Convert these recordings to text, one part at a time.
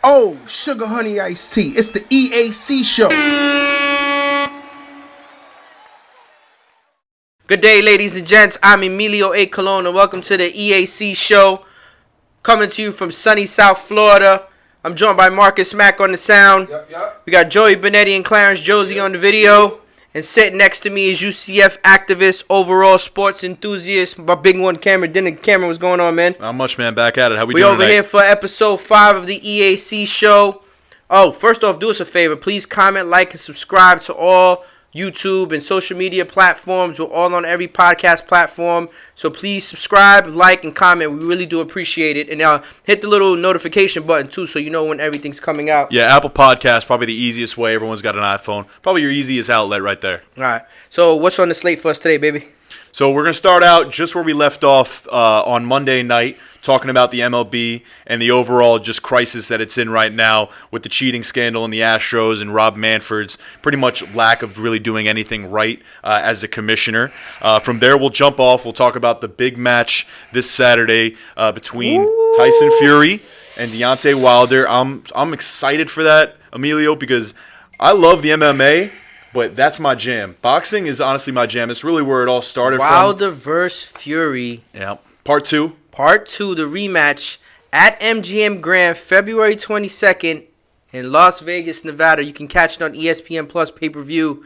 Oh, sugar honey iced tea. It's the EAC Show. Good day, ladies and gents. I'm Emilio A. Colon, and welcome to the EAC Show. Coming to you from sunny South Florida. I'm joined by Marcus Mack on the sound. We got Joey Benetti and Clarence Josie on the video. And sitting next to me is UCF activist, overall sports enthusiast, my big one, Cameron. Cameron, what's going on, man? Not much, man. Back at it. How we We doing over tonight? here for episode 5 of the EAC Show. Oh, first off, do us a favor. Please comment, like, and subscribe to all YouTube and social media platforms. We're all on every podcast platform. So please subscribe, like, and comment. We really do appreciate it. And hit the little notification button, too, so you know when everything's coming out. Yeah, Apple Podcasts, probably the easiest way. Everyone's got an iPhone. Probably your easiest outlet right there. All right. So what's on the slate for us today, baby? So we're going to start out just where we left off on Monday night, talking about the MLB and the overall just crisis that it's in right now with the cheating scandal in the Astros and Rob Manfred's pretty much lack of really doing anything right as a commissioner. From there, we'll jump off. We'll talk about the big match this Saturday between Tyson Fury and Deontay Wilder. I'm excited for that, Emilio, because I love the MMA. But that's my jam. Boxing is honestly my jam. It's really where it all started Wilder vs. Fury. Yeah. Part 2. Part 2, the rematch at MGM Grand, February 22nd in Las Vegas, Nevada. You can catch it on ESPN Plus pay-per-view.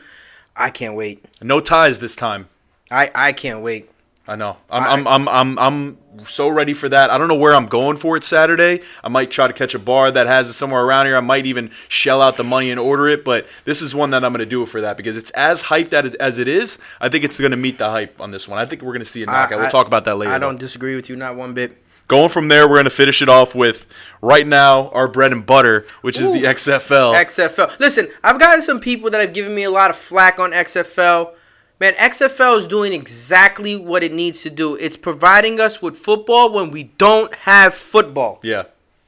I can't wait. No ties this time. I can't wait. I know. I'm so ready for that. I don't know where I'm going for it Saturday. I might try to catch a bar that has it somewhere around here. I might even shell out the money and order it. But this is one that I'm going to do it for that because it's as hyped as it is. I think it's going to meet the hype on this one. I think we're going to see a knockout. We'll talk about that later. I don't disagree with you, not one bit. Going from there, we're going to finish it off with, right now, our bread and butter, which is the XFL. XFL. Listen, I've gotten some people that have given me a lot of flack on XFL. Man, XFL is doing exactly what it needs to do. It's providing us with football when we don't have football. Yeah.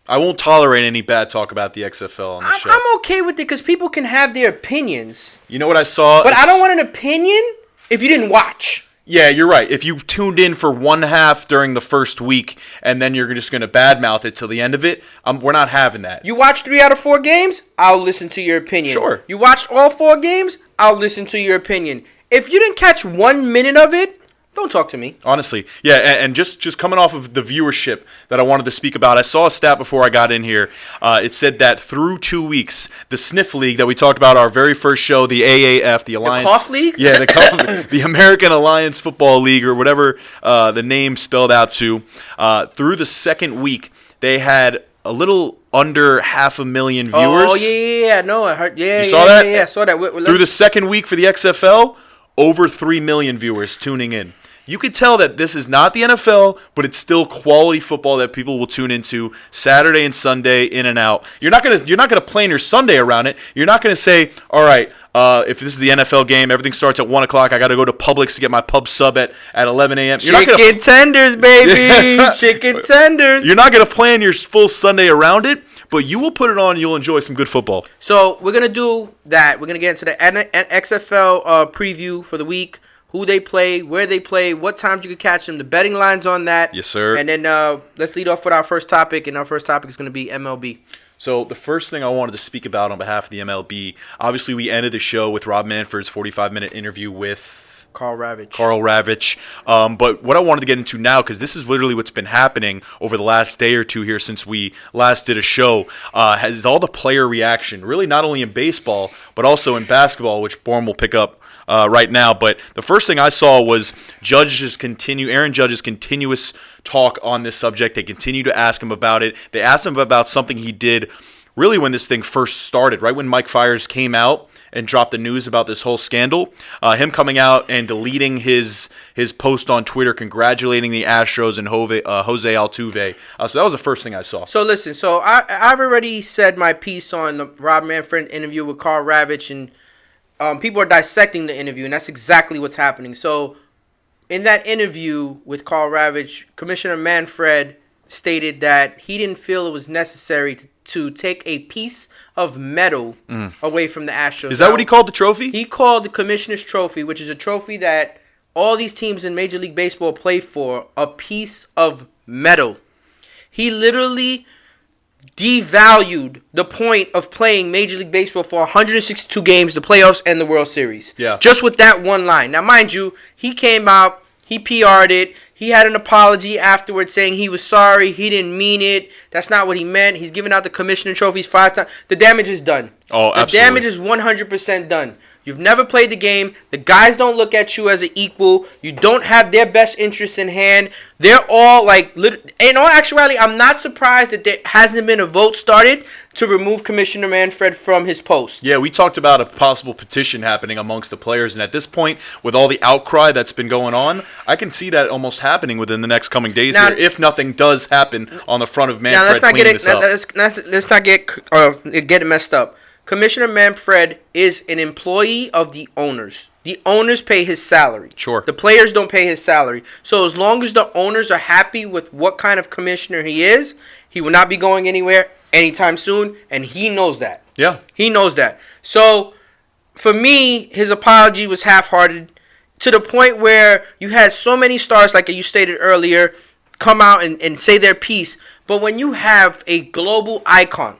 I won't tolerate any bad talk about the XFL on the show. I'm okay with it because people can have their opinions. You know what I saw? But I don't want an opinion if you didn't watch. Yeah, you're right. If you tuned in for one half during the first week and then you're just going to badmouth it till the end of it, we're not having that. You watched 3 out of 4 games? I'll listen to your opinion. Sure. You watched all 4 games? I'll listen to your opinion. If you didn't catch 1 minute of it, don't talk to me. Honestly. Yeah, and just coming off of the viewership that I wanted to speak about, I saw a stat before I got in here. It said that through 2 weeks, the Sniff League that we talked about our very first show, the AAF, the Alliance. The Cough League? Yeah, the American Alliance Football League, or whatever the name spelled out to. Through the second week, they had a little under 500,000 viewers. Oh, yeah. No, I heard. Yeah, you saw that? Yeah, I saw that. Through the second week for the XFL, over 3 million viewers tuning in. You could tell that this is not the NFL, but it's still quality football that people will tune into Saturday and Sunday in and out. You're not gonna plan your Sunday around it. You're not gonna say, all right, if this is the NFL game, everything starts at 1 o'clock. I got to go to Publix to get my pub sub at 11 a.m. Chicken tenders, baby. Chicken tenders. You're not gonna plan your full Sunday around it. But you will put it on and you'll enjoy some good football. So we're going to do that. We're going to get into the XFL preview for the week. Who they play, where they play, what times you can catch them, the betting lines on that. Yes, sir. And then let's lead off with our first topic. And our first topic is going to be MLB. So the first thing I wanted to speak about on behalf of the MLB, obviously we ended the show with Rob Manfred's 45-minute interview with Carl Ravitch. But what I wanted to get into now, because this is literally what's been happening over the last day or two here since we last did a show, has all the player reaction, really not only in baseball, but also in basketball, which Borm will pick up right now. But the first thing I saw was Aaron Judge's continuous talk on this subject. They continue to ask him about it. They asked him about something he did really when this thing first started, right when Mike Fiers came out and dropped the news about this whole scandal, him coming out and deleting his post on Twitter congratulating the Astros and Jose Altuve. So that was the first thing I saw. So listen, I've already said my piece on the Rob Manfred interview with Carl Ravitch, and people are dissecting the interview, and that's exactly what's happening. So in that interview with Carl Ravitch, Commissioner Manfred stated that he didn't feel it was necessary to take a piece of metal away from the Astros. Is that what he called the trophy? He called the Commissioner's Trophy, which is a trophy that all these teams in Major League Baseball play for, a piece of metal. He literally devalued the point of playing Major League Baseball for 162 games, the playoffs, and the World Series. Yeah. Just with that one line. Now, mind you, he came out, he PR'd it, he had an apology afterwards saying he was sorry, he didn't mean it, that's not what he meant. He's given out the commissioner trophies 5 times. The damage is done. Oh, absolutely. The damage is 100% done. You've never played the game. The guys don't look at you as an equal. You don't have their best interests in hand. They're all like, in all actuality, I'm not surprised that there hasn't been a vote started to remove Commissioner Manfred from his post. Yeah, we talked about a possible petition happening amongst the players, and at this point, with all the outcry that's been going on, I can see that almost happening within the next coming days here, if nothing does happen on the front of Manfred. Now, let's not cleaning this up. let's not get it messed up. Commissioner Manfred is an employee of the owners. The owners pay his salary. Sure. The players don't pay his salary. So as long as the owners are happy with what kind of commissioner he is, he will not be going anywhere anytime soon, and he knows that. Yeah. He knows that. So for me, his apology was half-hearted to the point where you had so many stars, like you stated earlier, come out and say their piece. But when you have a global icon,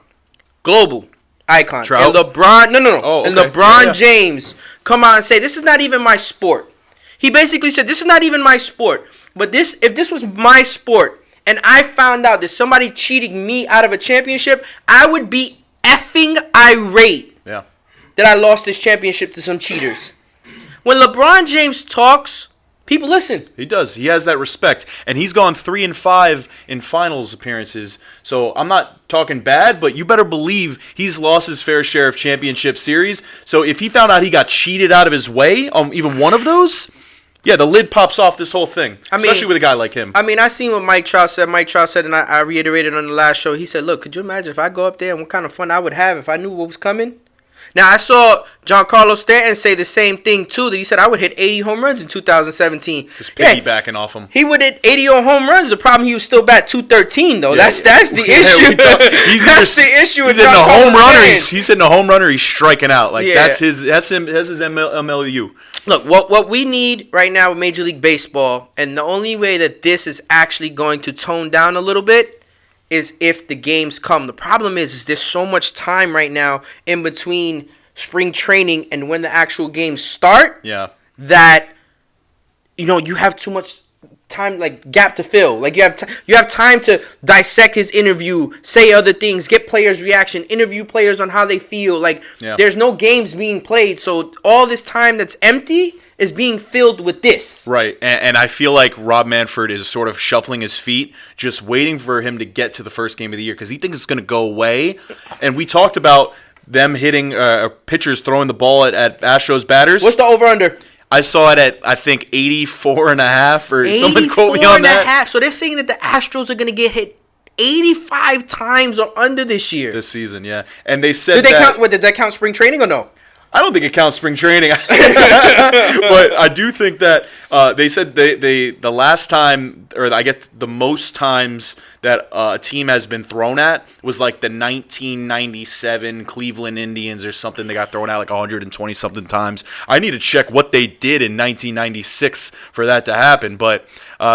Trout? and LeBron, Oh, and okay. LeBron James come out and say, this is not even my sport. He basically said, this is not even my sport. But if this was my sport and I found out that somebody cheated me out of a championship, I would be effing irate Yeah. that I lost this championship to some cheaters. When LeBron James talks, people listen. He does. He has that respect, and he's gone 3-5 in finals appearances. So I'm not talking bad, but you better believe he's lost his fair share of championship series. So if he found out he got cheated out of his way on even one of those, yeah, the lid pops off this whole thing. Especially with a guy like him. I mean, I seen what Mike Trout said. Mike Trout said, and I reiterated on the last show. He said, "Look, could you imagine if I go up there and what kind of fun I would have if I knew what was coming?" Now, I saw Giancarlo Stanton say the same thing, too, that he said, I would hit 80 home runs in 2017. Just piggybacking off him. He would hit 80 on home runs. The problem, he was still bat 213, though. Yeah. That's the issue. That's the issue with He's hitting a home runner. Stanton. He's hitting a home runner. He's striking out. Like, Yeah. that's his MLU. Look, what we need right now with Major League Baseball, and the only way that this is actually going to tone down a little bit, is if the games come. The problem is there's so much time right now in between spring training and when the actual games start. Yeah. That you have too much time, like gap to fill. Like you have time to dissect his interview, say other things, get players' reaction, interview players on how they feel. Like there's no games being played, so all this time that's empty is being filled with this. Right, and I feel like Rob Manfred is sort of shuffling his feet, just waiting for him to get to the first game of the year because he thinks it's going to go away. And we talked about them hitting pitchers throwing the ball at Astros batters. What's the over-under? I saw it at, I think, 84.5 or someone quote me on that. 84.5. So they're saying that the Astros are going to get hit 85 times or under this year. This season, yeah. And they said did that count spring training or no? I don't think it counts spring training, but I do think that they said the last time, or I get the most times that a team has been thrown at was like the 1997 Cleveland Indians or something. They got thrown out like 120 something times. I need to check what they did in 1996 for that to happen, but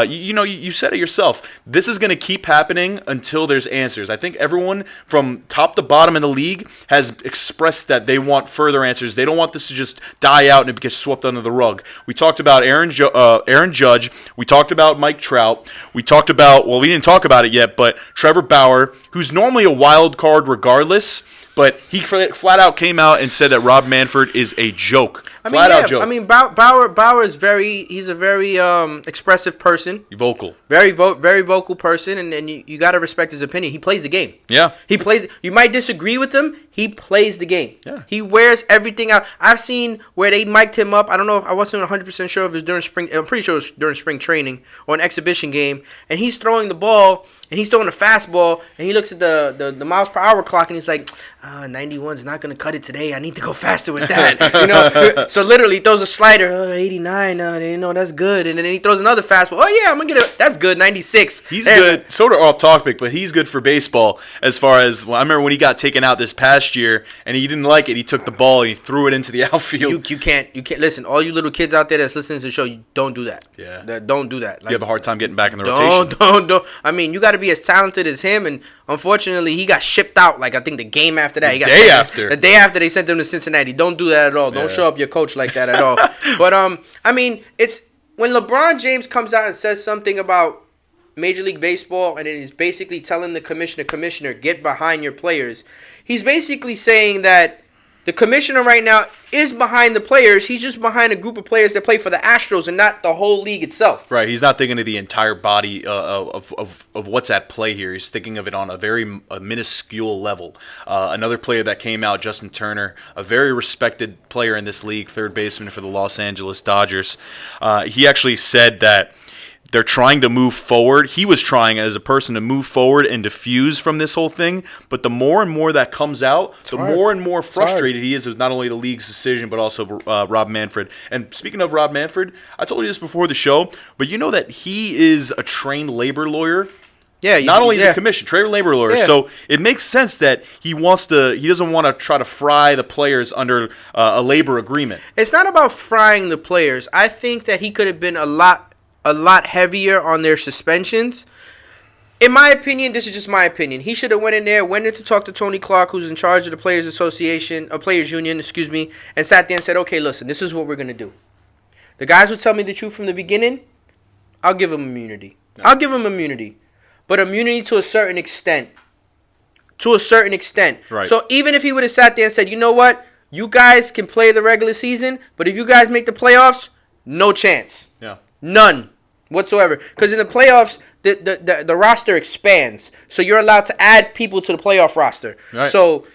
you said it yourself. This is going to keep happening until there's answers. I think everyone from top to bottom in the league has expressed that they want further answers. They don't want this to just die out and it gets swept under the rug. We talked about Aaron Judge. We talked about Mike Trout. We talked about, we didn't talk about it yet, but Trevor Bauer, who's normally a wild card regardless, but he flat out came out and said that Rob Manfred is a joke. Flat out joke. I mean, Bauer is he's a very expressive person. Vocal. Very vocal person, and you got to respect his opinion. He plays the game. Yeah. He plays. You might disagree with him. He plays the game. Yeah. He wears everything out. I've seen where they mic'd him up. I don't know. I wasn't 100% sure if it was during spring. I'm pretty sure it was during spring training or an exhibition game. And he's throwing the ball, and he's throwing a fastball, and he looks at the miles per hour clock, and he's like, 91's not gonna cut it today. I need to go faster with that. So literally, he throws a slider. 89. That's good. And then he throws another fastball. Oh yeah, I'm gonna get it. That's good. 96. He's good. Sort of off topic, but he's good for baseball. As far as I remember when he got taken out this past year, and he didn't like it. He took the ball and he threw it into the outfield. You can't listen. All you little kids out there that's listening to the show, you don't do that. Yeah. Don't do that. You have a hard time getting back in the rotation. Don't. I mean, you got to be as talented as him, and Unfortunately, he got shipped out. Like I think the game after that, the day after they sent him to Cincinnati. Don't do that at all. Don't show up your coach like that at all. But I mean, it's when LeBron James comes out and says something about Major League Baseball, and it is basically telling the commissioner, get behind your players. He's basically saying that the commissioner right now is behind the players. He's just behind a group of players that play for the Astros and not the whole league itself. Right. He's not thinking of the entire body of what's at play here. He's thinking of it on a very minuscule level. Another player that came out, Justin Turner, a very respected player in this league, third baseman for the Los Angeles Dodgers. He actually said that they're trying to move forward. He was trying as a person to move forward and diffuse from this whole thing. But the more and more that comes out, more and more frustrated he is with not only the league's decision, but also Rob Manfred. And speaking of Rob Manfred, I told you this before the show, but you know that he is a trained labor lawyer. Yeah, not only is he a commission, trained labor lawyer. Yeah. So it makes sense that he doesn't want to try to fry the players under a labor agreement. It's not about frying the players. I think that he could have been a lot heavier on their suspensions. In my opinion, this is just my opinion. He should have went in to talk to Tony Clark, who's in charge of the Players Association, Players Union, and sat there and said, okay, listen, this is what we're going to do. The guys who tell me the truth from the beginning, I'll give them immunity. No. I'll give them immunity. But immunity to a certain extent. Right. So even if he would have sat there and said, you know what, you guys can play the regular season, but if you guys make the playoffs, no chance. Yeah. None whatsoever. Because in the playoffs, the roster expands. So you're allowed to add people to the playoff roster. Right. So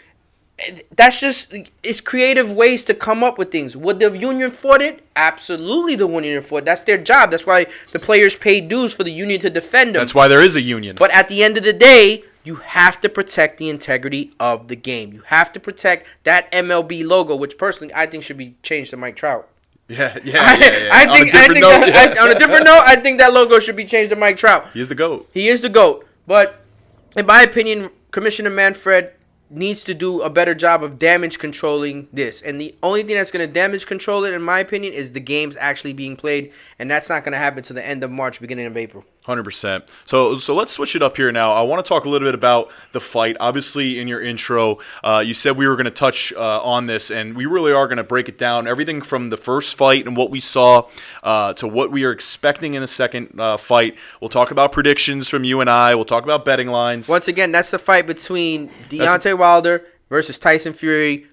it's creative ways to come up with things. Would the union fought it? Absolutely the union fought. That's their job. That's why the players pay dues for the union to defend them. That's why there is a union. But at the end of the day, you have to protect the integrity of the game. You have to protect that MLB logo, which personally I think should be changed to Mike Trout. Yeah. On a different note, I think that logo should be changed to Mike Trout. He is the GOAT. He is the GOAT. But in my opinion, Commissioner Manfred needs to do a better job of damage controlling this. And the only thing that's going to damage control it, in my opinion, is the games actually being played. And that's not going to happen to the end of March, beginning of April. 100%. So let's switch it up here now. I want to talk a little bit about the fight. Obviously, in your intro, you said we were going to touch on this, and we really are going to break it down. Everything from the first fight and what we saw to what we are expecting in the second fight. We'll talk about predictions from you and I. We'll talk about betting lines. Once again, that's the fight between Deontay Wilder versus Tyson Fury.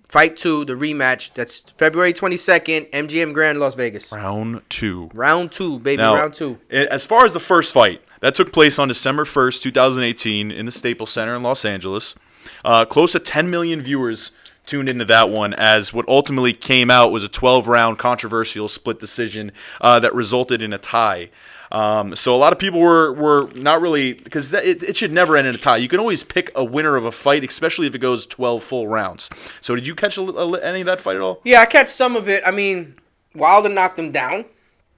Fight 2, the rematch. That's February 22nd, MGM Grand, Las Vegas. Round 2. Round 2, baby, now, round 2. As far as the first fight, that took place on December 1st, 2018 in the Staples Center in Los Angeles. Close to 10 million viewers tuned into that one, as what ultimately came out was a 12-round controversial split decision that resulted in a tie. So a lot of people were not really, because it should never end in a tie. You can always pick a winner of a fight, especially if it goes 12 full rounds. So did you catch any of that fight at all? Yeah, I catch some of it. I mean, Wilder knocked him down.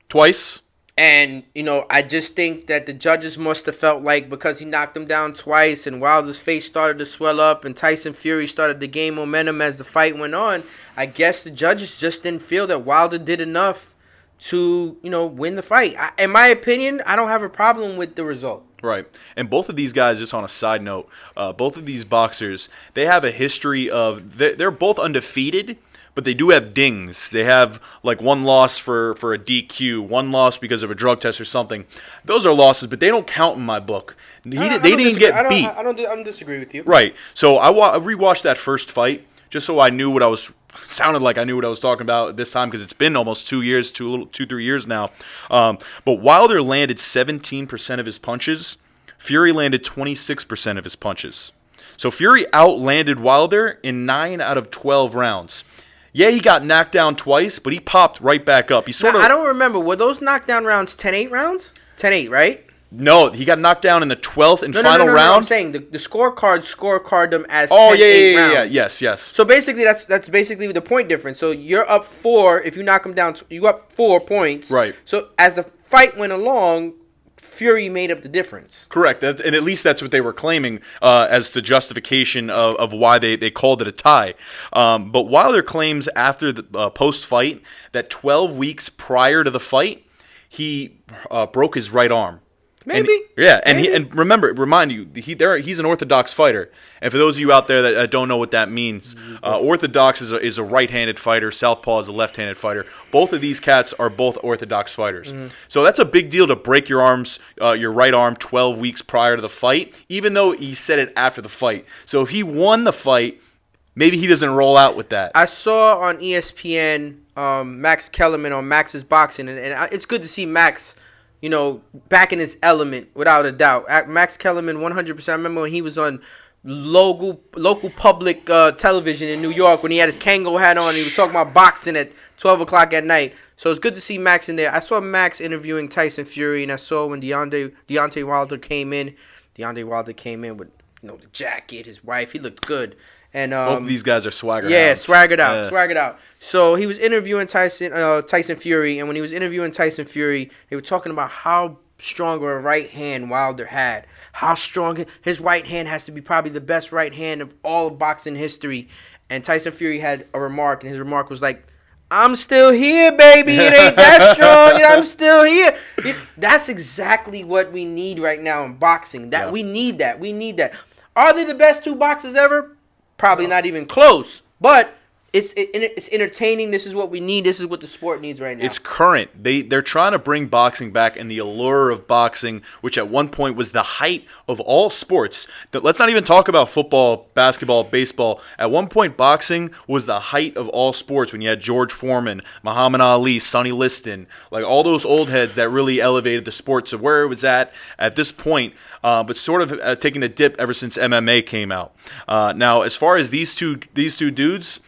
Twice? And, I just think that the judges must have felt like because he knocked him down twice and Wilder's face started to swell up and Tyson Fury started to gain momentum as the fight went on, I guess the judges just didn't feel that Wilder did enough to, win the fight. In my opinion, I don't have a problem with the result. Right. And both of these guys, just on a side note, both of these boxers, they have a history of, they're both undefeated, but they do have dings. They have like one loss for a DQ, one loss because of a drug test or something. Those are losses, but they don't count in my book. They didn't get beat. I don't disagree with you. Right. So I rewatched that first fight just so I knew what I was. Sounded like I knew what I was talking about this time because it's been almost 2 years, 3 years now. But Wilder landed 17% of his punches. Fury landed 26% of his punches. So Fury outlanded Wilder in 9 out of 12 rounds. Yeah, he got knocked down twice, but he popped right back up. I don't remember. Were those knockdown rounds 10-8 rounds? 10-8, right? No, he got knocked down in the 12th and final round. No, I'm saying the scorecard them as 10-8 rounds. Yes. So basically, that's basically the point difference. So you're up 4. If you knock him down, you up 4 points. Right. So as the fight went along, Fury made up the difference. Correct. And at least that's what they were claiming as the justification of why they called it a tie. But Wilder claims after the post-fight that 12 weeks prior to the fight, he broke his right arm. Maybe. And remind you, he's an orthodox fighter. And for those of you out there that don't know what that means, orthodox is a right-handed fighter. Southpaw is a left-handed fighter. Both of these cats are both orthodox fighters. So that's a big deal to break your right arm 12 weeks prior to the fight, even though he said it after the fight. So if he won the fight, maybe he doesn't roll out with that. I saw on ESPN Max Kellerman on Max's Boxing, and it's good to see Max, back in his element, without a doubt. Max Kellerman, 100%. I remember when he was on local public television in New York when he had his Kango hat on. He was talking about boxing at 12 o'clock at night. So it's good to see Max in there. I saw Max interviewing Tyson Fury, and I saw when Deontay Wilder came in. Deontay Wilder came in with the jacket, his wife. He looked good. And both of these guys are swagger. Yeah, swaggered out. So he was interviewing Tyson Fury, and when he was interviewing Tyson Fury, they were talking about how strong of a right hand Wilder had. How strong his right hand has to be, probably the best right hand of all of boxing history. And Tyson Fury had a remark, and his remark was like, "I'm still here, baby. It ain't that strong, and I'm still here." That's exactly what we need right now in boxing. We need that. We need that. Are they the best two boxers ever? Probably not even close, but it's entertaining. This is what we need. This is what the sport needs right now. It's current. They're trying to bring boxing back, and the allure of boxing, which at one point was the height of all sports. Let's not even talk about football, basketball, baseball. At one point, boxing was the height of all sports when you had George Foreman, Muhammad Ali, Sonny Liston, like all those old heads that really elevated the sport to where it was at this point. But sort of taking a dip ever since MMA came out. Now, as far as these two dudes,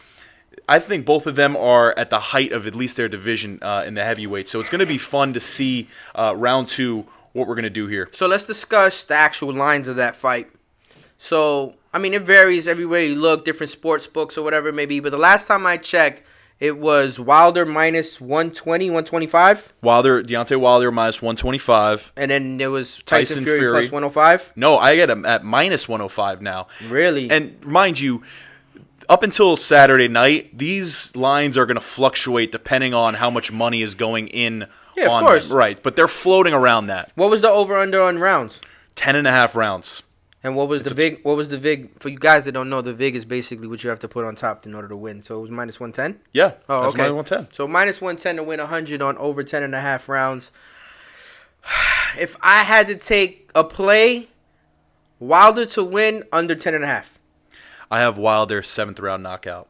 I think both of them are at the height of at least their division in the heavyweight. So it's going to be fun to see round two what we're going to do here. So let's discuss the actual lines of that fight. So, it varies everywhere you look, different sports books or whatever it may be. But the last time I checked, it was Wilder minus 120, 125. Deontay Wilder minus 125. And then there was Tyson Fury plus 105. No, I get him at minus 105 now. Really? And mind you, up until Saturday night, these lines are going to fluctuate depending on how much money is going in. Yeah, of course. Them. Right, but they're floating around that. What was the over-under on rounds? 10.5 rounds. And what was the VIG? What was the VIG? For you guys that don't know, the VIG is basically what you have to put on top in order to win. So it was minus 110? Yeah. Oh, okay. Minus 110. So minus 110 to win 100 on over 10.5 rounds. If I had to take a play, Wilder to win under 10.5. I have Wilder 7th round knockout.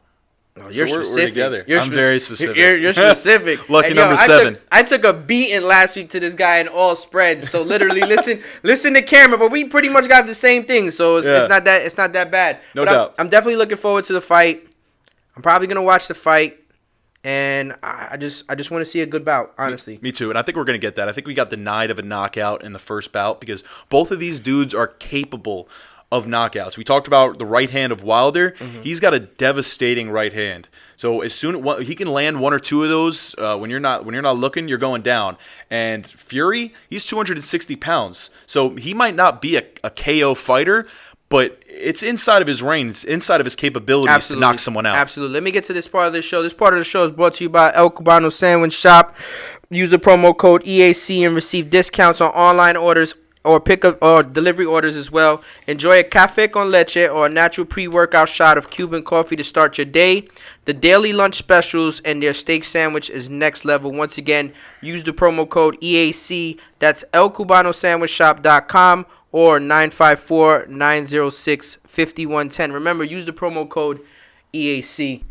Oh, you're so specific. We're together. I'm very specific. You're specific. Lucky number 7. I took a beating last week to this guy in all spreads. So literally, listen to camera. But we pretty much got the same thing. So it's not that bad. No doubt. I'm definitely looking forward to the fight. I'm probably gonna watch the fight, and I just want to see a good bout. Honestly, me too. And I think we're gonna get that. I think we got denied of a knockout in the first bout because both of these dudes are capable of knockouts. We talked about the right hand of Wilder. Mm-hmm. He's got a devastating right hand. So as soon as he can land one or two of those, when you're not looking, you're going down. And Fury, he's 260 pounds, so he might not be a KO fighter, but it's inside of his range, inside of his capabilities to knock someone out. Absolutely. Let me get to this part of the show. This part of the show is brought to you by El Cubano Sandwich Shop. Use the promo code EAC and receive discounts on online orders or pickup or delivery orders as well. Enjoy a cafe con leche or a natural pre-workout shot of Cuban coffee to start your day. The daily lunch specials and their steak sandwich is next level. Once again, use the promo code EAC. That's elcubanosandwichshop.com or 954-906-5110. Remember, use the promo code EAC.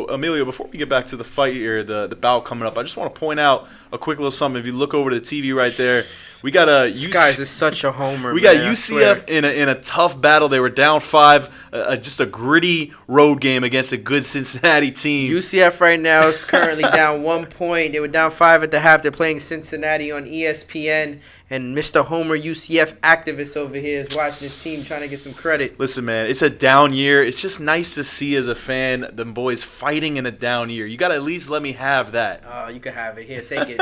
Emilio, before we get back to the fight here, the bout coming up, I just want to point out a quick little something. If you look over to the TV right there, we got a this guy is such a homer. We got UCF in a tough battle. They were down 5, just a gritty road game against a good Cincinnati team. UCF right now is currently down 1 point. They were down 5 at the half. They're playing Cincinnati on ESPN. And Mr. Homer UCF activist over here is watching his team trying to get some credit. Listen, man, it's a down year. It's just nice to see as a fan them boys fighting in a down year. You got to at least let me have that. Oh, you can have it. Here, take it.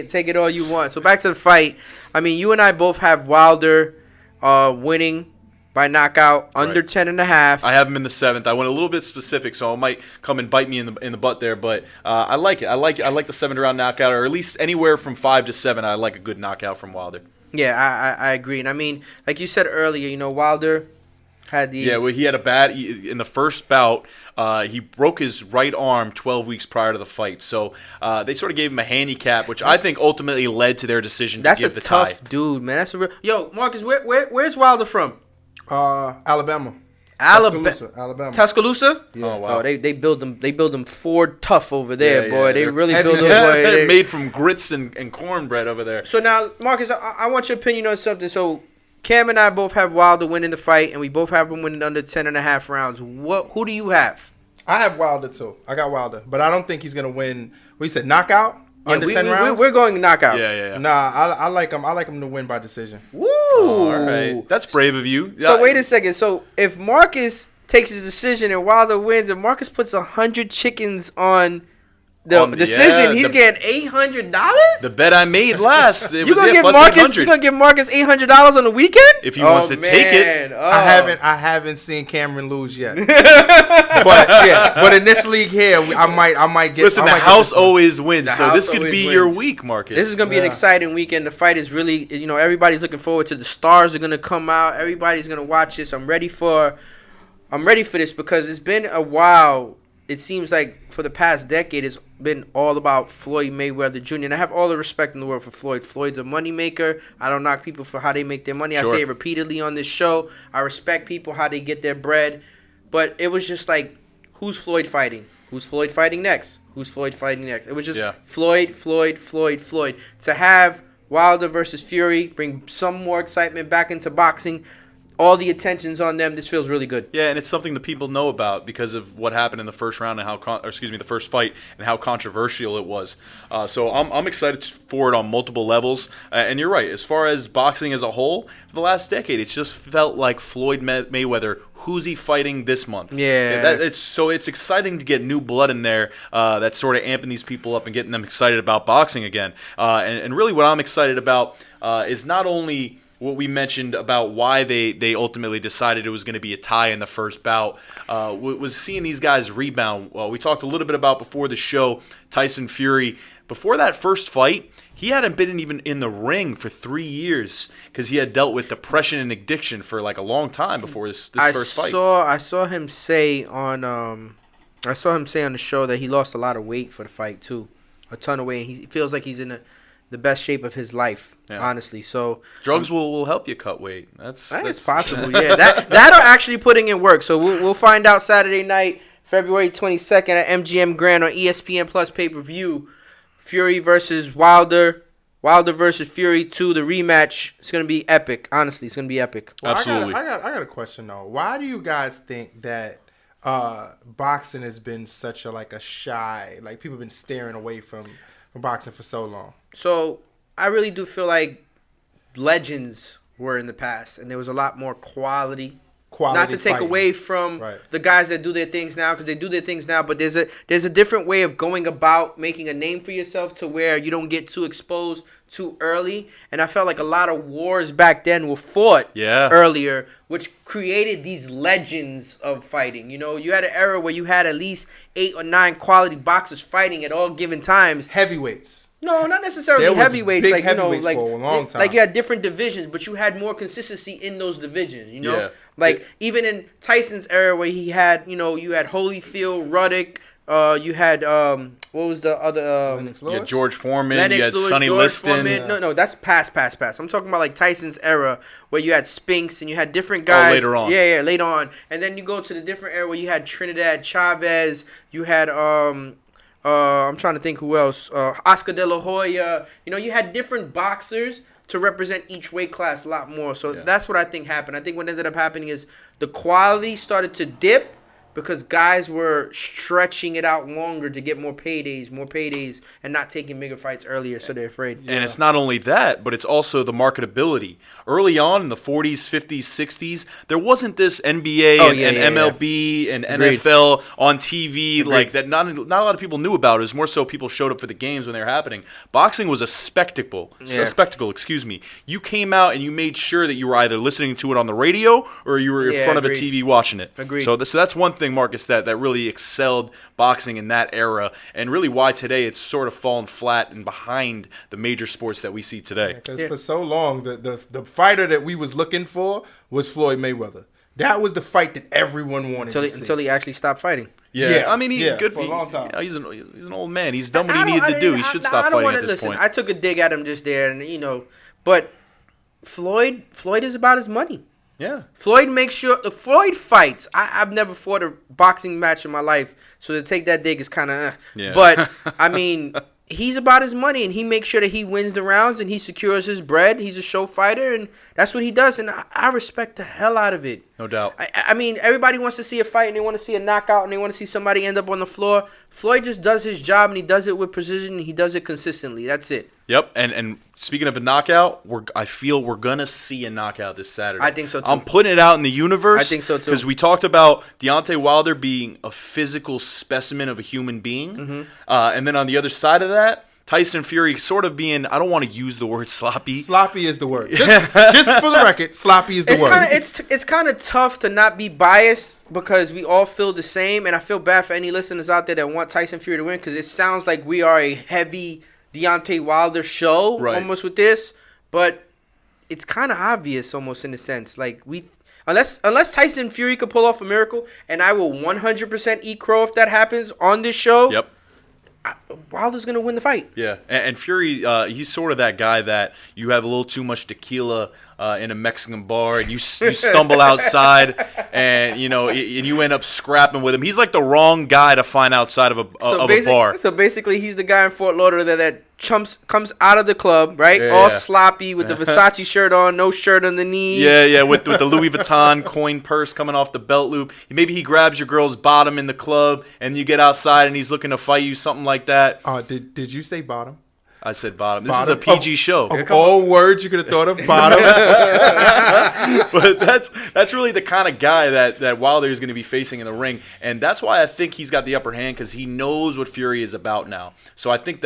take it all you want. So back to the fight. I mean, you and I both have Wilder winning by knockout under 10.5. I have him in the 7th. I went a little bit specific, so it might come and bite me in the butt there. But I like it. I like the 7th round knockout, or at least anywhere from 5 to 7. I like a good knockout from Wilder. Yeah, I agree. And I mean, like you said earlier, Wilder had the... Yeah, well, he had a bad... In the first bout, he broke his right arm 12 weeks prior to the fight. So they sort of gave him a handicap, which I think ultimately led to their decision to give the tie. That's a tough dude, man. That's a real... Yo, Marcus, where's Wilder from? Alabama. Alabama. Tuscaloosa? Yeah. Oh, wow. Oh, they build them Ford tough over there, boy. They really build those. They're made from grits and cornbread over there. So now, Marcus, I want your opinion on something. So Cam and I both have Wilder winning the fight, and we both have him winning under 10.5 rounds. Who do you have? I have Wilder too. I got Wilder, but I don't think he's gonna win. What you said, knockout under 10 rounds? We're going knockout. Yeah. Nah, I like him. I like him to win by decision. Woo! All right, that's brave of you. So wait a second. So if Marcus takes his decision and Wilder wins, and Marcus puts 100 chickens on the decision, he's getting $800. The bet I made last, You're gonna give Marcus $800 on the weekend if he wants to take it. Oh. I haven't seen Cameron lose yet. but in this league here, I might get. Listen, the house always wins, so this could be your week, Marcus. This is gonna be an exciting weekend. The fight is really, everybody's looking forward to. The stars are gonna come out. Everybody's gonna watch this. I'm ready for this because it's been a while. It seems like for the past decade, it's been all about Floyd Mayweather Jr. And I have all the respect in the world for Floyd. Floyd's a moneymaker. I don't knock people for how they make their money. Sure. I say it repeatedly on this show. I respect people, how they get their bread. But it was just like, who's Floyd fighting? Who's Floyd fighting next? Who's Floyd fighting next? It was just Floyd. To have Wilder versus Fury bring some more excitement back into boxing. All the attention's on them. This feels really good. Yeah, and it's something that people know about because of what happened in the first round and the first fight and how controversial it was. So I'm excited for it on multiple levels. And you're right. As far as boxing as a whole, for the last decade, it's just felt like Floyd Mayweather. Who's he fighting this month? Yeah. It's exciting to get new blood in there. That's sort of amping these people up and getting them excited about boxing again. And really, what I'm excited about is not only what we mentioned about why they ultimately decided it was going to be a tie in the first bout, was seeing these guys rebound. We talked a little bit about before the show, Tyson Fury. Before that first fight, he hadn't been even in the ring for 3 years because he had dealt with depression and addiction for like a long time before this first fight. I saw him say on the show that he lost a lot of weight for the fight too, a ton of weight. And he feels like he's in the best shape of his life, honestly. So drugs will help you cut weight. That's possible. Yeah, that are actually putting in work. So we'll find out Saturday night, February 22nd at MGM Grand on ESPN Plus pay-per-view. Fury versus Wilder versus Fury 2, the rematch. It's gonna be epic. Honestly, it's gonna be epic. Well, Absolutely. I got a question though. Why do you guys think that boxing has been such a shy, like people have been staring away from boxing for so long? So I really do feel like legends were in the past, and there was a lot more quality. Not to take away from the guys that do their things now, because they do their things now, but there's a different way of going about making a name for yourself to where you don't get too exposed too early. And I felt like a lot of wars back then were fought earlier, which created these legends of fighting. You had an era where you had at least 8 or 9 quality boxers fighting at all given times. Heavyweights. No, not necessarily heavyweights. Big heavyweights for a long time. Like you had different divisions, but you had more consistency in those divisions. Even in Tyson's era, where he had, you had Holyfield, Ruddock. You had what was the other? Lennox Lewis? George Foreman. Lennox you had Lewis, Sonny George Liston. Foreman. No, that's past. I'm talking about like Tyson's era, where you had Spinks and you had different guys. Later on. Yeah, later on. And then you go to the different era where you had Trinidad Chavez. You had I'm trying to think who else. Oscar De La Hoya. You had different boxers to represent each weight class a lot more. So that's what I think happened. I think what ended up happening is the quality started to dip because guys were stretching it out longer to get more paydays, and not taking bigger fights earlier, so they're afraid. And it's not only that, but it's also the marketability. Early on in the 40s, 50s, 60s, there wasn't this NBA and MLB and NFL on TV like that. Not a lot of people knew about. It was more so people showed up for the games when they were happening. Boxing was a spectacle. You came out and you made sure that you were either listening to it on the radio or you were in front of a TV watching it. Agreed. So that's one thing thing, Marcus, that really excelled boxing in that era, and really why today it's sort of fallen flat and behind the major sports that we see today. Because for so long, the fighter that we was looking for was Floyd Mayweather. That was the fight that everyone wanted to see. Until he actually stopped fighting. Yeah, I mean, he's good for a long time. He's an old man. He's done what he needed to do. He should stop fighting at this point. I took a dig at him just there, and but Floyd is about his money. Yeah. Floyd makes sure the Floyd fights. I've never fought a boxing match in my life, so to take that dig is kind of. Yeah. But I mean, he's about his money, and he makes sure that he wins the rounds and he secures his bread. He's a show fighter, and that's what he does, and I respect the hell out of it. No doubt. I mean, everybody wants to see a fight, and they want to see a knockout, and they want to see somebody end up on the floor. Floyd just does his job, and he does it with precision, and he does it consistently. That's it. Yep, and speaking of a knockout, I feel we're going to see a knockout this Saturday. I think so, too. I'm putting it out in the universe. I think so, too. Because we talked about Deontay Wilder being a physical specimen of a human being. Mm-hmm. And then on the other side of that, Tyson Fury sort of being, I don't want to use the word sloppy. Sloppy is the word. Just for the record, sloppy is the word. It's kind of tough to not be biased because we all feel the same, and I feel bad for any listeners out there that want Tyson Fury to win because it sounds like we are a heavy Deontay Wilder show almost with this, but it's kind of obvious almost in a sense. Like unless Tyson Fury could pull off a miracle, and I will 100% eat crow if that happens on this show. Yep. Wilder's gonna win the fight. Yeah, and Fury, he's sort of that guy that you have a little too much tequila in a Mexican bar, and you stumble outside, and you end up scrapping with him. He's like the wrong guy to find outside of a bar. So basically, he's the guy in Fort Lauderdale that comes out of the club, right? Yeah, all sloppy with the Versace shirt on, no shirt underneath. Yeah, with the Louis Vuitton coin purse coming off the belt loop. Maybe he grabs your girl's bottom in the club, and you get outside, and he's looking to fight you, something like that. Did you say bottom? I said bottom. This is a PG show. Of all words you could have thought of, bottom. But that's really the kind of guy that Wilder is going to be facing in the ring, and that's why I think he's got the upper hand because he knows what Fury is about now. So I think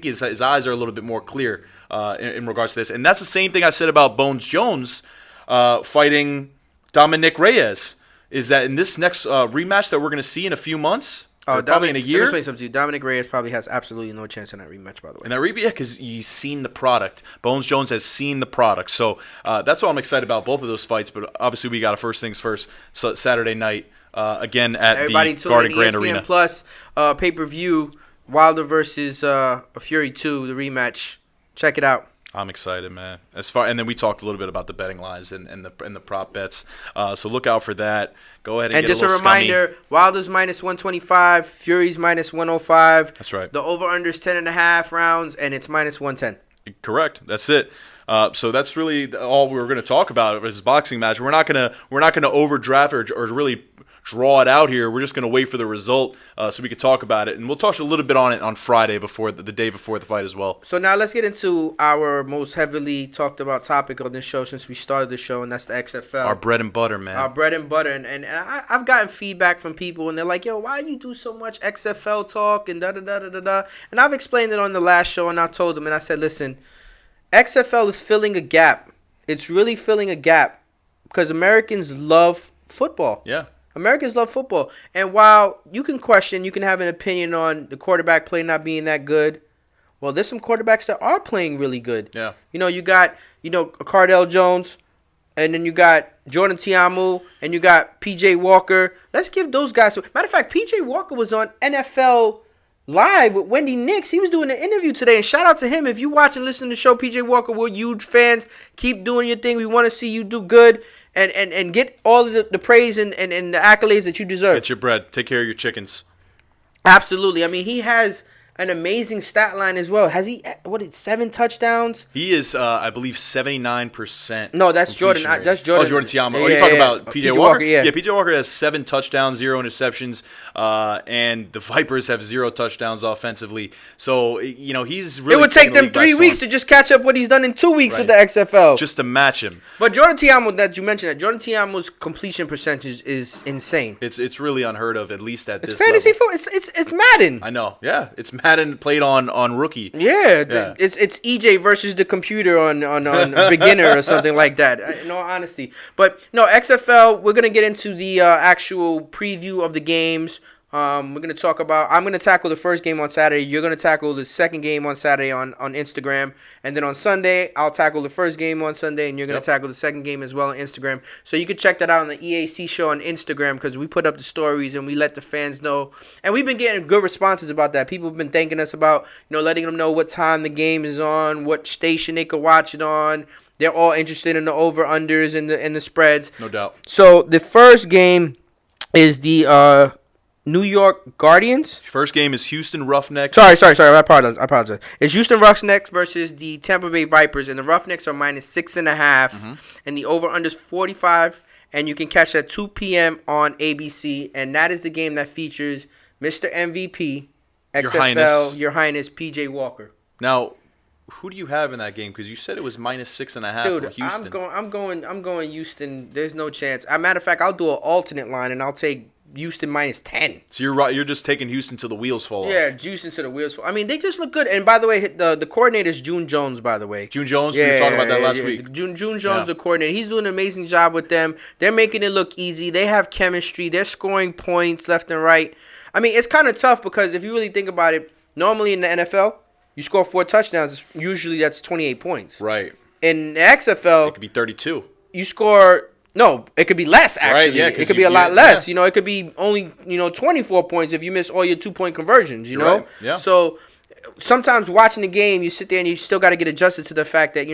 his eyes are a little bit more clear in regards to this, and that's the same thing I said about Bones Jones fighting Dominic Reyes. Is that in this next rematch that we're going to see in a few months? Probably in a year. Let me explain something to you. Dominic Reyes probably has absolutely no chance in that rematch, by the way. And that rematch, because he's seen the product. Bones Jones has seen the product. So that's why I'm excited about both of those fights. But obviously, we got to first things first. So Saturday night, again at the Garden Grand Arena. ESPN Plus pay-per-view, Wilder versus Fury 2, the rematch. Check it out. I'm excited, man. And then we talked a little bit about the betting lines and the prop bets. So look out for that. Go ahead and get just a reminder: scummy. Wilder's minus 125, Fury's minus 105. That's right. The over/under is 10.5 rounds, and it's minus 110. Correct. That's it. So that's really all we were going to talk about. This boxing match. We're not gonna overdraft or really draw it out here. We're just going to wait for the result so we could talk about it. And we'll touch a little bit on it on Friday before the day before the fight as well. So now let's get into our most heavily talked about topic on this show since we started the show, and that's the XFL. Our bread and butter, man. Our bread and butter. And I've gotten feedback from people, and they're like, yo, why you do so much XFL talk and da-da-da-da-da-da? And I've explained it on the last show, and I told them, and I said, listen, XFL is filling a gap. It's really filling a gap because Americans love football. Yeah. Americans love football. And while you can have an opinion on the quarterback play not being that good, well, there's some quarterbacks that are playing really good. Yeah. You got, Cardell Jones, and then you got Jordan Tiamu, and you got P.J. Walker. Let's give those guys. Matter of fact, P.J. Walker was on NFL Live with Wendy Nix. He was doing an interview today, and shout out to him. If you watch and listen to the show, P.J. Walker, we're huge fans. Keep doing your thing. We want to see you do good. And get all of the praise and the accolades that you deserve. Get your bread. Take care of your chickens. Absolutely. I mean, he has an amazing stat line as well. Has he, 7 touchdowns? He is, I believe, 79%. No, that's Jordan. That's Jordan. Oh, Jordan Tiamu. Oh, you're talking about P.J. Walker? Yeah, P.J. Walker has 7 touchdowns, 0 interceptions, and the Vipers have 0 touchdowns offensively. So, he's really... It would take them 3 weeks to just catch up what he's done in 2 weeks with the XFL. Just to match him. But Jordan Tiamu, that you mentioned, Jordan Tiamu's completion percentage is insane. It's really unheard of, at least at this level. It's fantasy football. It's Madden. I know. Yeah, it's Madden. hadn't played on rookie. Yeah. It's EJ versus the computer on beginner or something like that. In all honesty, but no, XFL. We're gonna get into the actual preview of the games. We're gonna talk about. I'm gonna tackle the first game on Saturday. You're gonna tackle the second game on Saturday on Instagram, and then on Sunday I'll tackle the first game on Sunday, and you're gonna tackle the second game as well on Instagram. So you can check that out on the EAC Show on Instagram because we put up the stories and we let the fans know, and we've been getting good responses about that. People have been thanking us about letting them know what time the game is on, what station they could watch it on. They're all interested in the over unders and the spreads. No doubt. So the first game is the New York Guardians. First game is Houston Roughnecks. Sorry. I apologize. It's Houston Roughnecks versus the Tampa Bay Vipers, and the Roughnecks are -6.5, and the over/under is 45. And you can catch that 2 p.m. on ABC, and that is the game that features Mr. MVP, XFL, Your Highness, PJ Walker. Now, who do you have in that game? Because you said it was -6.5 for Houston. I'm going Houston. There's no chance. As a matter of fact, I'll do an alternate line, and I'll take Houston -10. So you're just taking Houston till the wheels fall off. Yeah, Houston till the wheels fall. I mean, they just look good. And by the way, the coordinator is June Jones. By the way, June Jones. We were talking about that last week. June Jones, the coordinator. He's doing an amazing job with them. They're making it look easy. They have chemistry. They're scoring points left and right. I mean, it's kind of tough because if you really think about it, normally in the NFL, you score 4 touchdowns. Usually that's 28 points. Right. In the XFL, it could be 32. You score. No, it could be less, actually. Right, yeah, it could be a lot less. Yeah. It could be only, 24 points if you miss all your 2-point conversions, you know? Right. Yeah. So sometimes watching the game, you sit there and you still got to get adjusted to the fact that,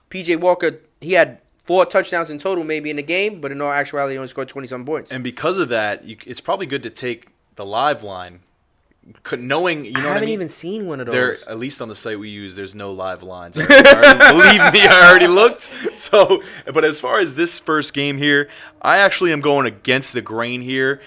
PJ Walker, he had 4 touchdowns in total maybe in the game, but in all actuality, he only scored 20-some points. And because of that, it's probably good to take the live line. Knowing, I haven't even seen one of those. There, at least on the site we use, there's no live lines. Believe me, I already looked. So, but as far as this first game here, I actually am going against the grain here.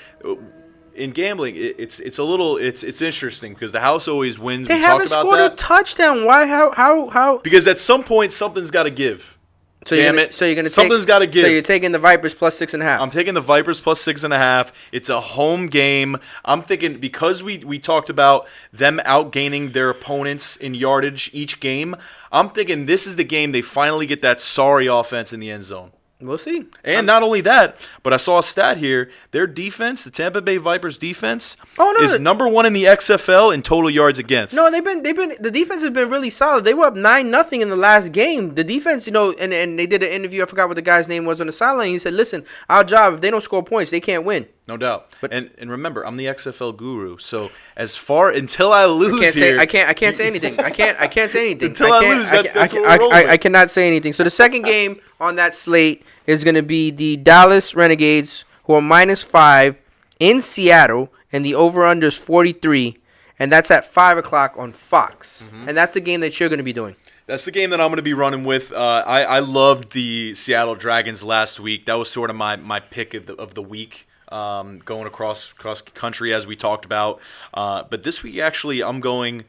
In gambling, it's interesting because the house always wins. They haven't scored a touchdown. Why? How? Because at some point something's got to give. So you're gonna something's got to give. So you're taking the Vipers +6.5. I'm taking the Vipers +6.5. It's a home game. I'm thinking because we talked about them outgaining their opponents in yardage each game. I'm thinking this is the game they finally get that sorry offense in the end zone. We'll see. And not only that, but I saw a stat here. Their defense, the Tampa Bay Vipers defense, is number 1 in the XFL in total yards against. No, the defense has been really solid. They were up 9-0 in the last game. The defense, and they did an interview. I forgot what the guy's name was on the sideline. He said, "Listen, our job, if they don't score points, they can't win." No doubt. But and remember, I'm the XFL guru. So until I lose here, I can't say anything. I can't say anything. Until I lose, that's what we're rolling with. I cannot say anything. So the second game on that slate is going to be the Dallas Renegades, who are -5 in Seattle, and the over/under is 43, and that's at 5:00 on Fox. And that's the game that you're going to be doing. That's the game that I'm going to be running with. I loved the Seattle Dragons last week. That was sort of my pick of the week. Going across country as we talked about, but this week actually I'm going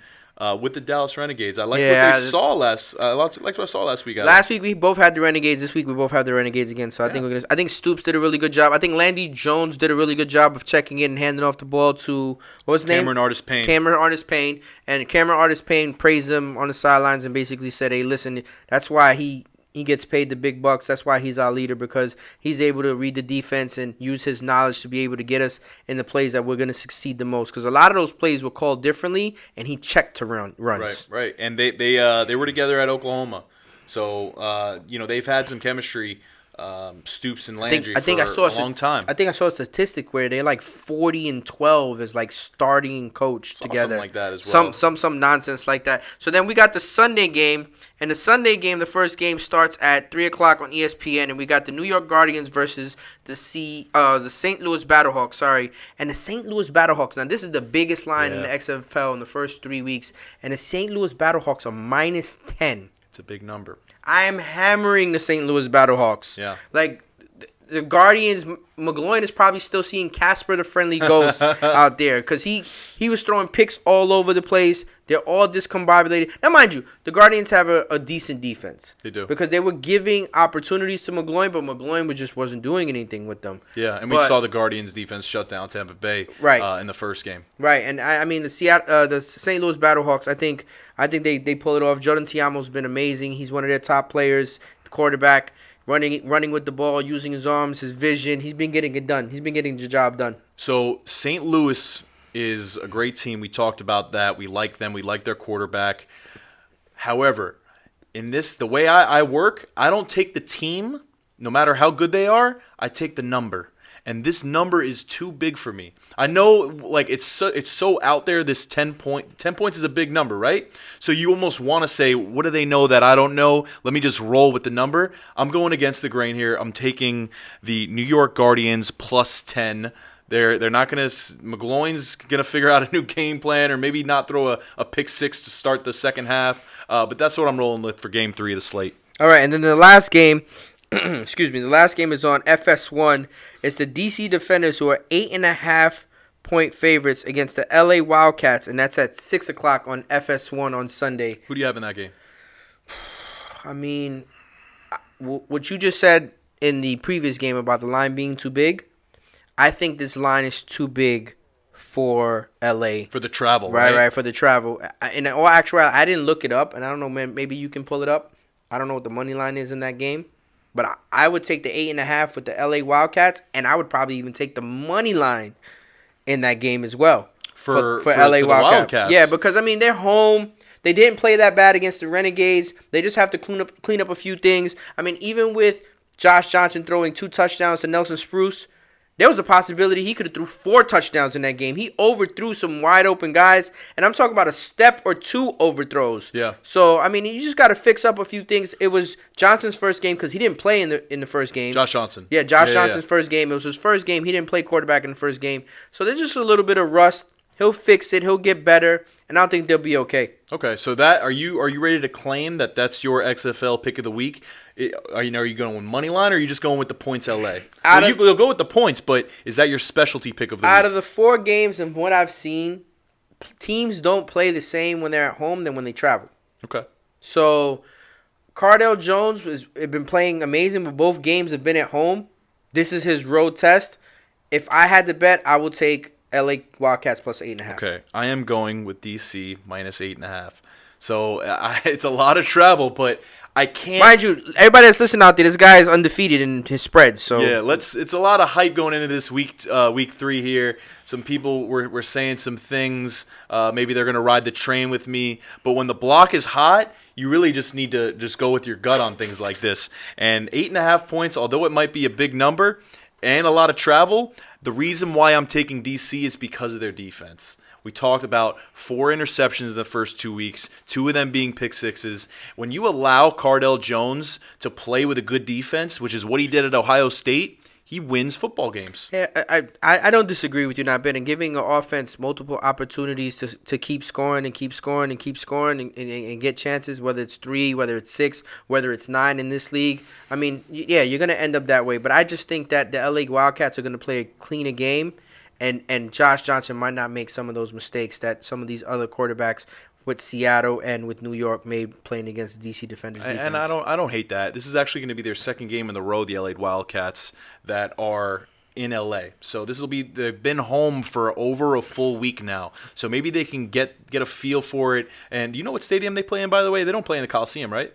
with the Dallas Renegades. I like what I saw last. I liked what I saw last week. Last week we both had the Renegades. This week we both have the Renegades again. So I think Stoops did a really good job. I think Landy Jones did a really good job of checking in and handing off the ball to what's his name? Cameron Artis-Payne. Cameron Artis-Payne, and Cameron Artis-Payne praised him on the sidelines and basically said, "Hey, listen, that's why he gets paid the big bucks. That's why he's our leader, because he's able to read the defense and use his knowledge to be able to get us in the plays that we're going to succeed the most. Because a lot of those plays were called differently, and he checked to runs. Right. And they were together at Oklahoma, so they've had some chemistry. Stoops and Landry for a long time. I think I saw a statistic where they're like 40-12 as like starting coach together. Something like that as well. Some nonsense like that. So then we got the Sunday game. And the Sunday game, the first game starts at 3:00 on ESPN, and we got the New York Guardians versus the St. Louis Battlehawks. And the St. Louis Battlehawks. Now this is the biggest line in the XFL in the first 3 weeks, and the St. Louis Battlehawks are -10. It's a big number. I am hammering the St. Louis Battlehawks. Yeah. Like, the Guardians, McGloin is probably still seeing Casper the Friendly Ghost out there because he was throwing picks all over the place. They're all discombobulated. Now, mind you, the Guardians have a decent defense. They do. Because they were giving opportunities to McGloin, but McGloin just wasn't doing anything with them. Yeah, and we saw the Guardians defense shut down Tampa Bay in the first game. Right, and I mean the St. Louis Battlehawks, I think they pull it off. Jordan Tiamo's been amazing. He's one of their top players, the quarterback, running with the ball, using his arms, his vision. He's been getting it done. He's been getting the job done. So St. Louis is a great team. We talked about that. We like them. We like their quarterback. However, in this, the way I work, I don't take the team, no matter how good they are. I take the number. And this number is too big for me. I know, like, it's so out there, this 10 points is a big number, right? So you almost want to say, what do they know that I don't know? Let me just roll with the number. I'm going against the grain here. I'm taking the New York Guardians plus 10. They're not going to – McGloin's going to figure out a new game plan or maybe not throw a pick six to start the second half. But that's what I'm rolling with for Game 3 of the slate. All right, and then the last game – excuse me, the last game is on FS1. It's the DC Defenders who are 8.5-point favorites against the LA Wildcats, and that's at 6 o'clock on FS1 on Sunday. Who do you have in that game? I mean, what you just said in the previous game about the line being too big, I think this line is too big for LA. For the travel, right? Right, for the travel. In all actuality, I didn't look it up, and I don't know, man, maybe you can pull it up. I don't know what the money line is in that game. But I would take the 8.5 with the LA Wildcats, and I would probably even take the money line in that game as well for LA Wildcats. Yeah, because I mean they're home. They didn't play that bad against the Renegades. They just have to clean up a few things. I mean, even with Josh Johnson throwing 2 touchdowns to Nelson Spruce, there was a possibility he could have threw 4 touchdowns in that game. He overthrew some wide open guys, and I'm talking about a step or 2 overthrows. Yeah. So I mean, you just got to fix up a few things. It was Johnson's first game because he didn't play in the first game. Josh Johnson. Yeah, Johnson's first game. It was his first game. He didn't play quarterback in the first game. So there's just a little bit of rust. He'll fix it. He'll get better, and I think they'll be okay. Okay, so that are you ready to claim that that's your XFL pick of the week? Are you going with money line or are you just going with the points LA? You'll go with the points, but is that your specialty pick of the week? Out of the 4 games and what I've seen, teams don't play the same when they're at home than when they travel. Okay. So Cardell Jones has been playing amazing, but both games have been at home. This is his road test. If I had to bet, I would take LA Wildcats plus 8.5. Okay, I am going with DC minus 8.5. So it's a lot of travel, but I can't. Mind you, everybody that's listening out there, this guy is undefeated in his spreads. So yeah, it's a lot of hype going into this week 3 here. Some people were saying some things. Maybe they're gonna ride the train with me. But when the block is hot, you really just need to just go with your gut on things like this. And 8.5 points, although it might be a big number and a lot of travel, the reason why I'm taking DC is because of their defense. We talked about 4 interceptions in the first 2 weeks, 2 of them being pick sixes. When you allow Cardell Jones to play with a good defense, which is what he did at Ohio State, he wins football games. Yeah, I don't disagree with you not betting. Giving an offense multiple opportunities to keep scoring and keep scoring and keep scoring and get chances, whether it's 3, whether it's 6, whether it's 9 in this league. I mean, yeah, you're going to end up that way. But I just think that the LA Wildcats are going to play a cleaner game. And Josh Johnson might not make some of those mistakes that some of these other quarterbacks with Seattle and with New York made playing against the DC Defenders defense. And I don't hate that. This is actually going to be their second game in the row, the LA Wildcats, that are in LA. So they've been home for over a full week now. So maybe they can get a feel for it. And you know what stadium they play in, by the way? They don't play in the Coliseum, right?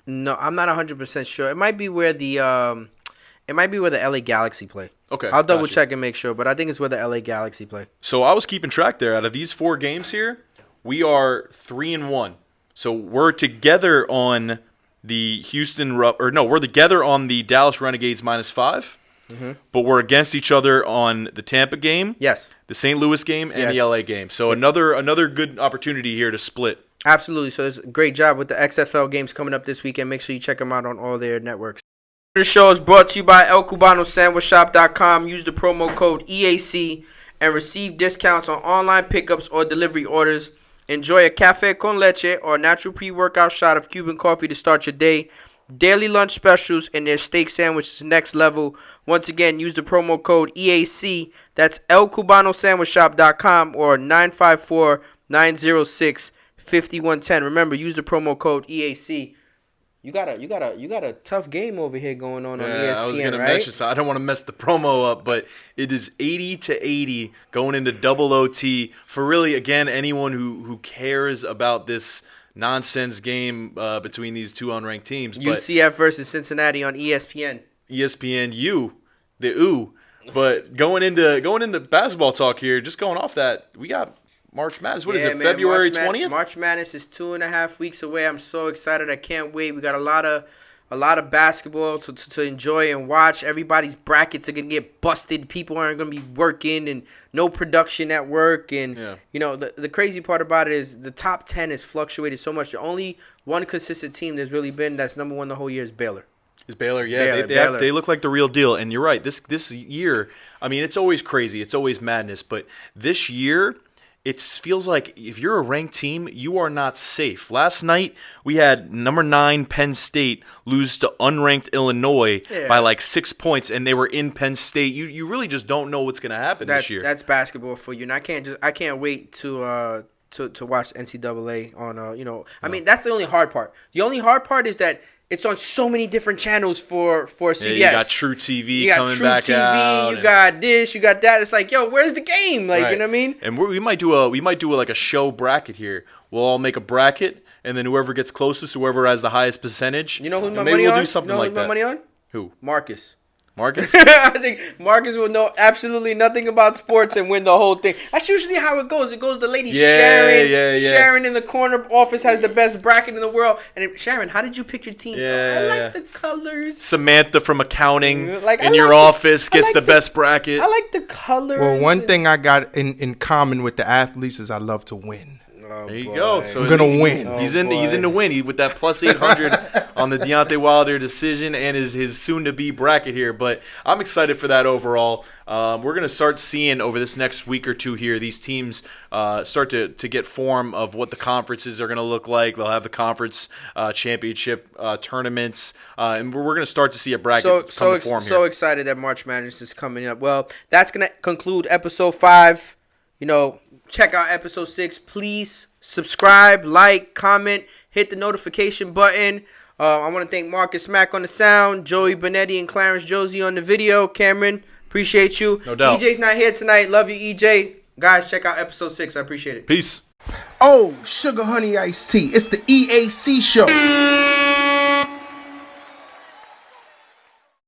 No, I'm not 100% sure. It might be where the LA Galaxy play. Okay. I'll double check and make sure, but I think it's where the LA Galaxy play. So I was keeping track there. Out of these 4 games here, we are 3-1. So we're together on the we're together on the Dallas Renegades -5. Mm-hmm. But we're against each other on the Tampa game, yes, the St. Louis game, and the LA game. So another good opportunity here to split. Absolutely. So it's a great job with the XFL games coming up this weekend. Make sure you check them out on all their networks. The show is brought to you by ElCubanoSandwichShop.com. Use the promo code EAC and receive discounts on online pickups or delivery orders. Enjoy a cafe con leche or natural pre-workout shot of Cuban coffee to start your day. Daily lunch specials and their steak sandwiches next level Once again, use the promo code EAC. That's elcubanosandwichshop.com or 954-906-5110. Remember, use the promo code EAC. You got a tough game over here going on ESPN, I was gonna right? mention, so I don't want to mess the promo up, but it is 80-80 going into double OT for really, again, anyone who cares about this nonsense game between these two unranked teams. UCF versus Cincinnati on ESPN. ESPN the U. But going into basketball talk here, just going off that, we got March Madness. What is it, February 20th? March Madness is 2.5 weeks away. I'm so excited. I can't wait. We got a lot of basketball to enjoy and watch. Everybody's brackets are going to get busted. People aren't going to be working and no production at work. And, you know, the crazy part about it is the top 10 has fluctuated so much. The only one consistent team there's really been that's number one the whole year is Baylor. Is Baylor, yeah. They look like the real deal. And you're right. This year, I mean, it's always crazy. It's always madness. But this year, it feels like if you're a ranked team, you are not safe. Last night, we had number 9 Penn State lose to unranked Illinois by like 6 points, and they were in Penn State. You really just don't know what's going to happen this year. That's basketball for you. And I can't wait to watch NCAA on I mean, that's the only hard part. The only hard part is that it's on so many different channels for CBS. Yeah, you got True TV coming back out. You got this, you got that. It's like, yo, where's the game? Like, you know what I mean? And we might do like a show bracket here. We'll all make a bracket, and then whoever gets closest, whoever has the highest percentage. You know who's my maybe money we'll on? do something like that. My money on? Who? Marcus. I think Marcus will know absolutely nothing about sports and win the whole thing. That's usually how it goes. It goes the lady Sharon. Sharon in the corner office has the best bracket in the world. And Sharon, how did you pick your team? I like the colors. Samantha from accounting in your office gets the best bracket. I like the colors. Well, one thing I got in common with the athletes is I love to win. There you go. So I'm gonna win. He's in to win. With that plus 800 on the Deontay Wilder decision and his soon-to-be bracket here. But I'm excited for that overall. We're gonna start seeing over this next week or two here these teams start to get form of what the conferences are gonna look like. They'll have the conference championship tournaments, and we're gonna start to see a bracket come to form here. So excited that March Madness is coming up. Well, that's gonna conclude episode 5. You know, check out episode 6. Please subscribe, like, comment, hit the notification button. I want to thank Marcus Mack on the sound, Joey Benetti and Clarence Josie on the video. Cameron, appreciate you. No doubt. EJ's not here tonight. Love you, EJ. Guys, check out episode 6. I appreciate it. Peace. Oh, sugar honey iced tea. It's the EAC Show.